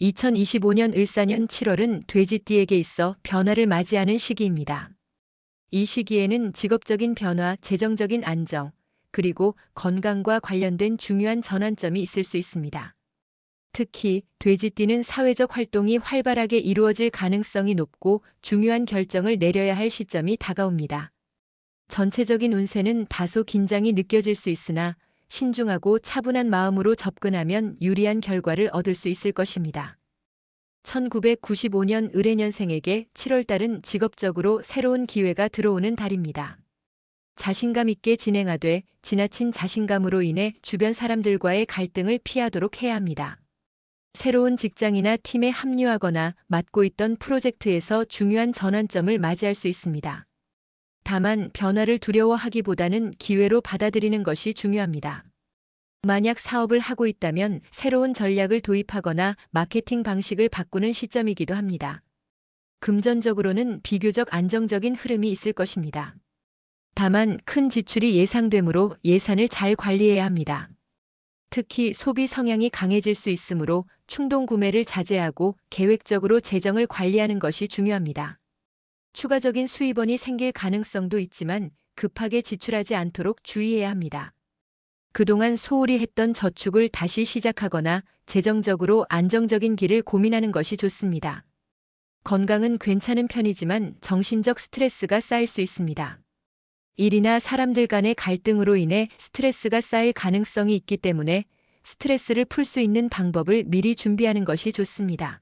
2025년 을사년 7월은 돼지띠에게 있어 변화를 맞이하는 시기입니다. 이 시기에는 직업적인 변화, 재정적인 안정, 그리고 건강과 관련된 중요한 전환점이 있을 수 있습니다. 특히 돼지띠는 사회적 활동이 활발하게 이루어질 가능성이 높고 중요한 결정을 내려야 할 시점이 다가옵니다. 전체적인 운세는 다소 긴장이 느껴질 수 있으나 신중하고 차분한 마음으로 접근하면 유리한 결과를 얻을 수 있을 것입니다. 1995년 을해년생에게 7월달은 직업적으로 새로운 기회가 들어오는 달입니다. 자신감 있게 진행하되 지나친 자신감으로 인해 주변 사람들과의 갈등을 피하도록 해야 합니다. 새로운 직장이나 팀에 합류하거나 맡고 있던 프로젝트에서 중요한 전환점을 맞이할 수 있습니다. 다만 변화를 두려워하기보다는 기회로 받아들이는 것이 중요합니다. 만약 사업을 하고 있다면 새로운 전략을 도입하거나 마케팅 방식을 바꾸는 시점이기도 합니다. 금전적으로는 비교적 안정적인 흐름이 있을 것입니다. 다만 큰 지출이 예상되므로 예산을 잘 관리해야 합니다. 특히 소비 성향이 강해질 수 있으므로 충동 구매를 자제하고 계획적으로 재정을 관리하는 것이 중요합니다. 추가적인 수입원이 생길 가능성도 있지만 급하게 지출하지 않도록 주의해야 합니다. 그동안 소홀히 했던 저축을 다시 시작하거나 재정적으로 안정적인 길을 고민하는 것이 좋습니다. 건강은 괜찮은 편이지만 정신적 스트레스가 쌓일 수 있습니다. 일이나 사람들 간의 갈등으로 인해 스트레스가 쌓일 가능성이 있기 때문에 스트레스를 풀 수 있는 방법을 미리 준비하는 것이 좋습니다.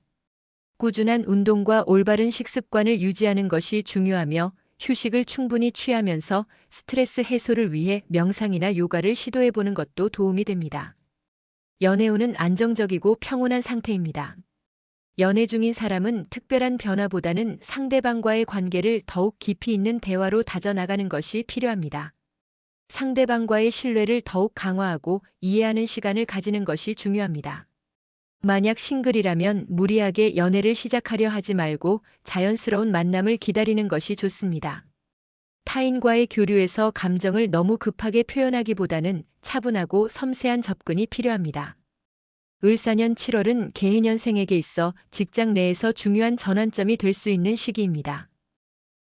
꾸준한 운동과 올바른 식습관을 유지하는 것이 중요하며 휴식을 충분히 취하면서 스트레스 해소를 위해 명상이나 요가를 시도해보는 것도 도움이 됩니다. 연애운은 안정적이고 평온한 상태입니다. 연애 중인 사람은 특별한 변화보다는 상대방과의 관계를 더욱 깊이 있는 대화로 다져나가는 것이 필요합니다. 상대방과의 신뢰를 더욱 강화하고 이해하는 시간을 가지는 것이 중요합니다. 만약 싱글이라면 무리하게 연애를 시작하려 하지 말고 자연스러운 만남을 기다리는 것이 좋습니다. 타인과의 교류에서 감정을 너무 급하게 표현하기보다는 차분하고 섬세한 접근이 필요합니다. 을사년 7월은 개해년생에게 있어 직장 내에서 중요한 전환점이 될 수 있는 시기입니다.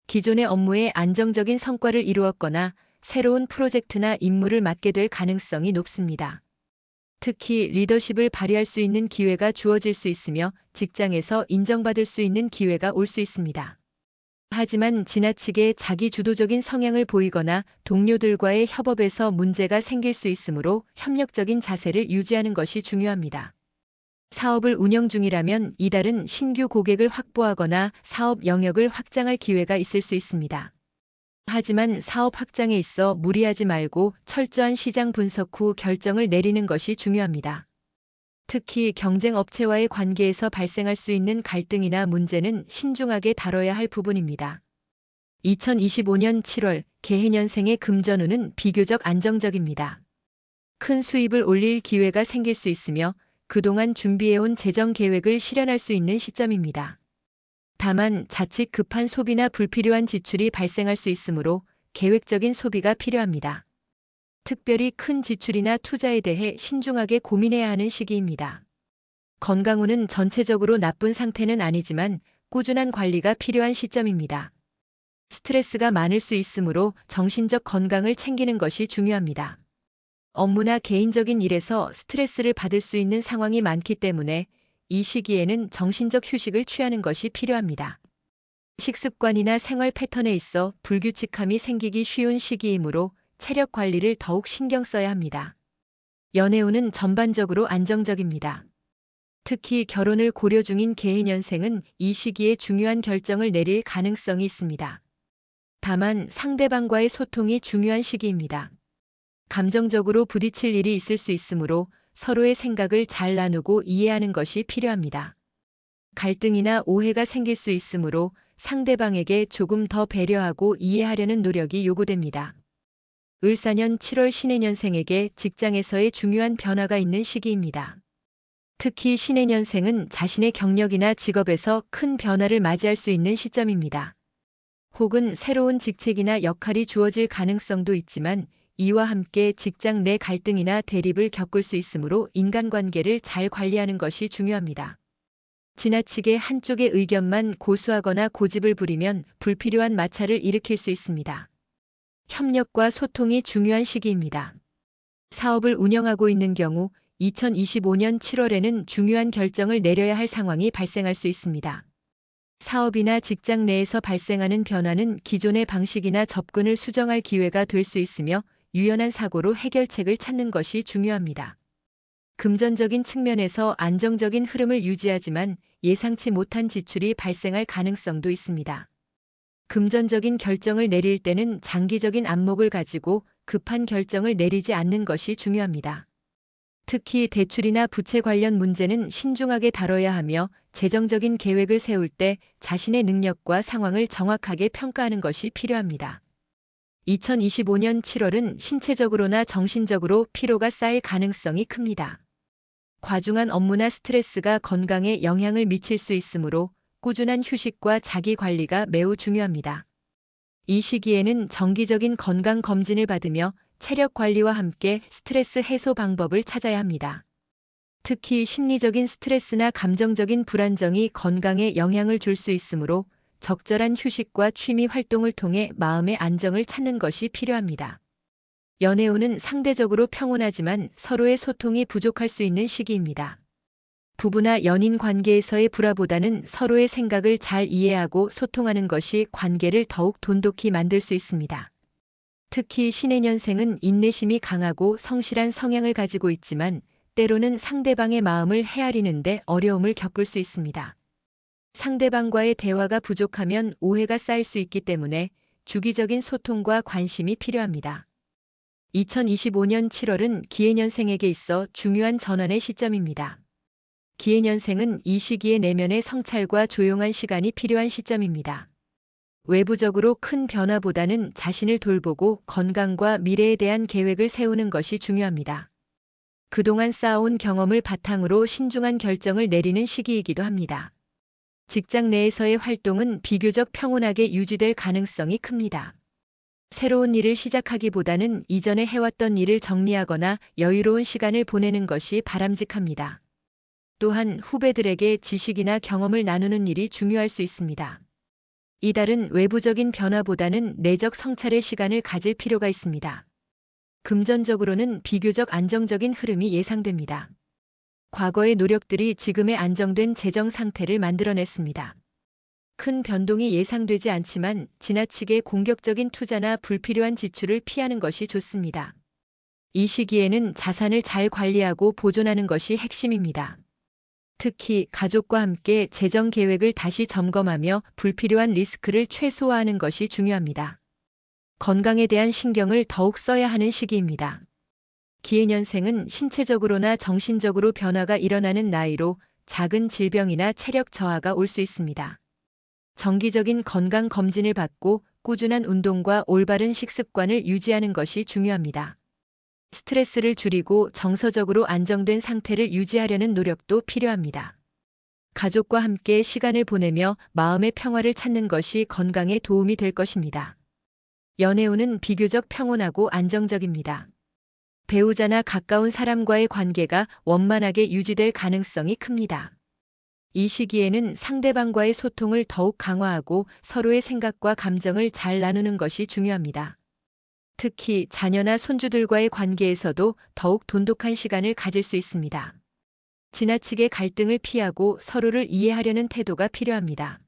기존의 업무에 안정적인 성과를 이루었거나 새로운 프로젝트나 임무를 맡게 될 가능성이 높습니다. 특히 리더십을 발휘할 수 있는 기회가 주어질 수 있으며 직장에서 인정받을 수 있는 기회가 올 수 있습니다. 하지만 지나치게 자기주도적인 성향을 보이거나 동료들과의 협업에서 문제가 생길 수 있으므로 협력적인 자세를 유지하는 것이 중요합니다. 사업을 운영 중이라면 이달은 신규 고객을 확보하거나 사업 영역을 확장할 기회가 있을 수 있습니다. 하지만 사업 확장에 있어 무리하지 말고 철저한 시장 분석 후 결정을 내리는 것이 중요합니다. 특히 경쟁 업체와의 관계에서 발생할 수 있는 갈등이나 문제는 신중하게 다뤄야 할 부분입니다. 2025년 7월 개해년생의 금전운은 비교적 안정적입니다. 큰 수입을 올릴 기회가 생길 수 있으며 그동안 준비해온 재정 계획을 실현할 수 있는 시점입니다. 다만 자칫 급한 소비나 불필요한 지출이 발생할 수 있으므로 계획적인 소비가 필요합니다. 특별히 큰 지출이나 투자에 대해 신중하게 고민해야 하는 시기입니다. 건강운은 전체적으로 나쁜 상태는 아니지만 꾸준한 관리가 필요한 시점입니다. 스트레스가 많을 수 있으므로 정신적 건강을 챙기는 것이 중요합니다. 업무나 개인적인 일에서 스트레스를 받을 수 있는 상황이 많기 때문에 이 시기에는 정신적 휴식을 취하는 것이 필요합니다. 식습관이나 생활 패턴에 있어 불규칙함이 생기기 쉬운 시기이므로 체력 관리를 더욱 신경 써야 합니다. 연애운은 전반적으로 안정적입니다. 특히 결혼을 고려 중인 개해년생은 이 시기에 중요한 결정을 내릴 가능성이 있습니다. 다만 상대방과의 소통이 중요한 시기입니다. 감정적으로 부딪힐 일이 있을 수 있으므로 서로의 생각을 잘 나누고 이해하는 것이 필요합니다. 갈등이나 오해가 생길 수 있으므로 상대방에게 조금 더 배려하고 이해하려는 노력이 요구됩니다. 을사년 7월 신해년생에게 직장에서의 중요한 변화가 있는 시기입니다. 특히 신해년생은 자신의 경력이나 직업에서 큰 변화를 맞이할 수 있는 시점입니다. 혹은 새로운 직책이나 역할이 주어질 가능성도 있지만 이와 함께 직장 내 갈등이나 대립을 겪을 수 있으므로 인간관계를 잘 관리하는 것이 중요합니다. 지나치게 한쪽의 의견만 고수하거나 고집을 부리면 불필요한 마찰을 일으킬 수 있습니다. 협력과 소통이 중요한 시기입니다. 사업을 운영하고 있는 경우 2025년 7월에는 중요한 결정을 내려야 할 상황이 발생할 수 있습니다. 사업이나 직장 내에서 발생하는 변화는 기존의 방식이나 접근을 수정할 기회가 될 수 있으며 유연한 사고로 해결책을 찾는 것이 중요합니다. 금전적인 측면에서 안정적인 흐름을 유지하지만 예상치 못한 지출이 발생할 가능성도 있습니다. 금전적인 결정을 내릴 때는 장기적인 안목을 가지고 급한 결정을 내리지 않는 것이 중요합니다. 특히 대출이나 부채 관련 문제는 신중하게 다뤄야 하며 재정적인 계획을 세울 때 자신의 능력과 상황을 정확하게 평가하는 것이 필요합니다. 2025년 7월은 신체적으로나 정신적으로 피로가 쌓일 가능성이 큽니다. 과중한 업무나 스트레스가 건강에 영향을 미칠 수 있으므로 꾸준한 휴식과 자기 관리가 매우 중요합니다. 이 시기에는 정기적인 건강 검진을 받으며 체력 관리와 함께 스트레스 해소 방법을 찾아야 합니다. 특히 심리적인 스트레스나 감정적인 불안정이 건강에 영향을 줄 수 있으므로 적절한 휴식과 취미 활동을 통해 마음의 안정을 찾는 것이 필요합니다. 연애운은 상대적으로 평온하지만 서로의 소통이 부족할 수 있는 시기입니다. 부부나 연인 관계에서의 불화보다는 서로의 생각을 잘 이해하고 소통하는 것이 관계를 더욱 돈독히 만들 수 있습니다. 특히 신해년생은 인내심이 강하고 성실한 성향을 가지고 있지만 때로는 상대방의 마음을 헤아리는 데 어려움을 겪을 수 있습니다. 상대방과의 대화가 부족하면 오해가 쌓일 수 있기 때문에 주기적인 소통과 관심이 필요합니다. 2025년 7월은 기해년생에게 있어 중요한 전환의 시점입니다. 기해년생은 이 시기에 내면의 성찰과 조용한 시간이 필요한 시점입니다. 외부적으로 큰 변화보다는 자신을 돌보고 건강과 미래에 대한 계획을 세우는 것이 중요합니다. 그동안 쌓아온 경험을 바탕으로 신중한 결정을 내리는 시기이기도 합니다. 직장 내에서의 활동은 비교적 평온하게 유지될 가능성이 큽니다. 새로운 일을 시작하기보다는 이전에 해왔던 일을 정리하거나 여유로운 시간을 보내는 것이 바람직합니다. 또한 후배들에게 지식이나 경험을 나누는 일이 중요할 수 있습니다. 이달은 외부적인 변화보다는 내적 성찰의 시간을 가질 필요가 있습니다. 금전적으로는 비교적 안정적인 흐름이 예상됩니다. 과거의 노력들이 지금의 안정된 재정 상태를 만들어냈습니다. 큰 변동이 예상되지 않지만 지나치게 공격적인 투자나 불필요한 지출을 피하는 것이 좋습니다. 이 시기에는 자산을 잘 관리하고 보존하는 것이 핵심입니다. 특히 가족과 함께 재정 계획을 다시 점검하며 불필요한 리스크를 최소화하는 것이 중요합니다. 건강에 대한 신경을 더욱 써야 하는 시기입니다. 기해년생은 신체적으로나 정신적으로 변화가 일어나는 나이로 작은 질병이나 체력 저하가 올 수 있습니다. 정기적인 건강 검진을 받고 꾸준한 운동과 올바른 식습관을 유지하는 것이 중요합니다. 스트레스를 줄이고 정서적으로 안정된 상태를 유지하려는 노력도 필요합니다. 가족과 함께 시간을 보내며 마음의 평화를 찾는 것이 건강에 도움이 될 것입니다. 연애운은 비교적 평온하고 안정적입니다. 배우자나 가까운 사람과의 관계가 원만하게 유지될 가능성이 큽니다. 이 시기에는 상대방과의 소통을 더욱 강화하고 서로의 생각과 감정을 잘 나누는 것이 중요합니다. 특히 자녀나 손주들과의 관계에서도 더욱 돈독한 시간을 가질 수 있습니다. 지나치게 갈등을 피하고 서로를 이해하려는 태도가 필요합니다.